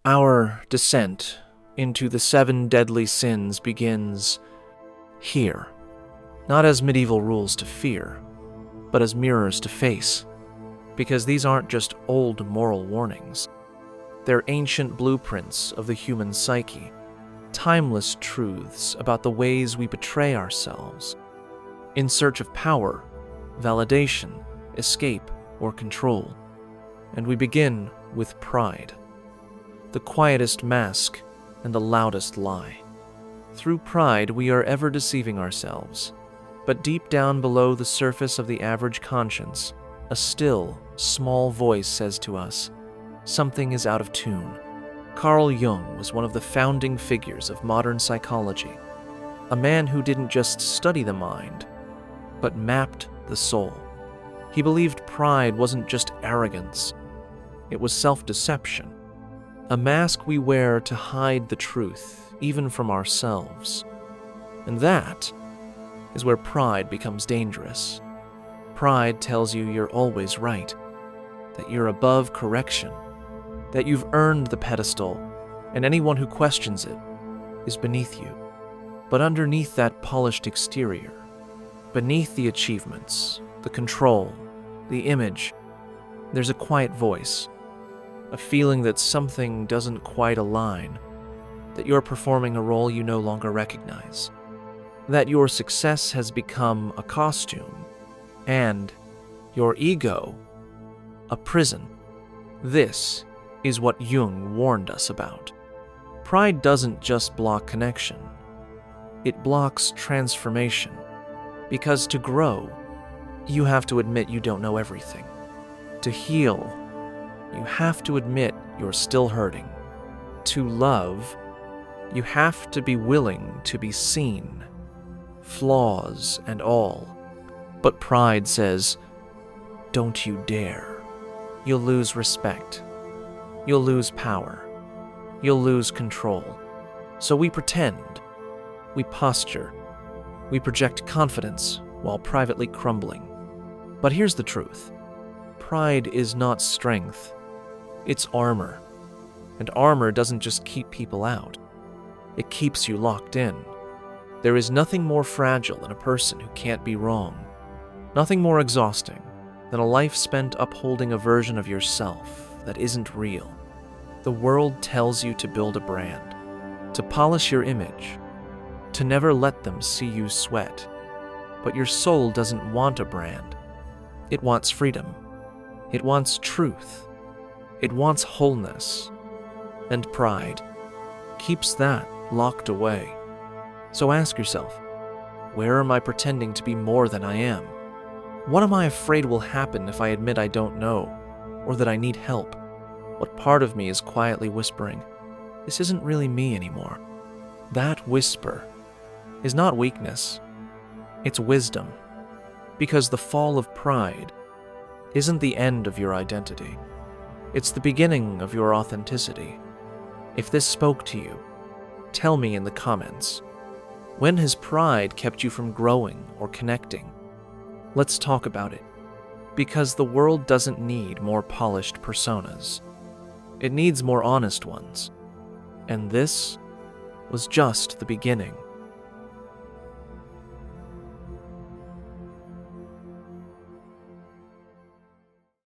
Our descent into the 7 deadly sins begins here, not as medieval rules to fear, but as mirrors to face, because these aren't just old moral warnings. They're ancient blueprints of the human psyche, timeless truths about the ways we betray ourselves in search of power, validation, escape, or control. And we begin with pride, the quietest mask and the loudest lie. Through pride, we are ever deceiving ourselves, but deep down below the surface of the average conscience, a still, small voice says to us, something is out of tune. Carl Jung was one of the founding figures of modern psychology, a man who didn't just study the mind, but mapped the soul. He believed pride wasn't just arrogance, it was self-deception, a mask we wear to hide the truth, even from ourselves. And that is where pride becomes dangerous. Pride tells you you're always right, that you're above correction, that you've earned the pedestal, and anyone who questions it is beneath you. But underneath that polished exterior, beneath the achievements, the control, the image, there's a quiet voice, a feeling that something doesn't quite align, that you're performing a role you no longer recognize, that your success has become a costume, and your ego a prison. This is what Jung warned us about. Pride doesn't just block connection, it blocks transformation. Because to grow, you have to admit you don't know everything. To heal, you have to admit you're still hurting. To love, you have to be willing to be seen, flaws and all. But pride says, don't you dare. You'll lose respect. You'll lose power. You'll lose control. So we pretend. We posture. We project confidence while privately crumbling. But here's the truth. Pride is not strength. It's armor. And armor doesn't just keep people out. It keeps you locked in. There is nothing more fragile than a person who can't be wrong. Nothing more exhausting than a life spent upholding a version of yourself that isn't real. The world tells you to build a brand, to polish your image, to never let them see you sweat. But your soul doesn't want a brand. It wants freedom. It wants truth. It wants wholeness. And pride keeps that locked away. So ask yourself, where am I pretending to be more than I am? What am I afraid will happen if I admit I don't know, or that I need help? What part of me is quietly whispering, this isn't really me anymore? That whisper is not weakness, it's wisdom. Because the fall of pride isn't the end of your identity. It's the beginning of your authenticity. If this spoke to you, tell me in the comments. When has pride kept you from growing or connecting? Let's talk about it. Because the world doesn't need more polished personas. It needs more honest ones. And this was just the beginning.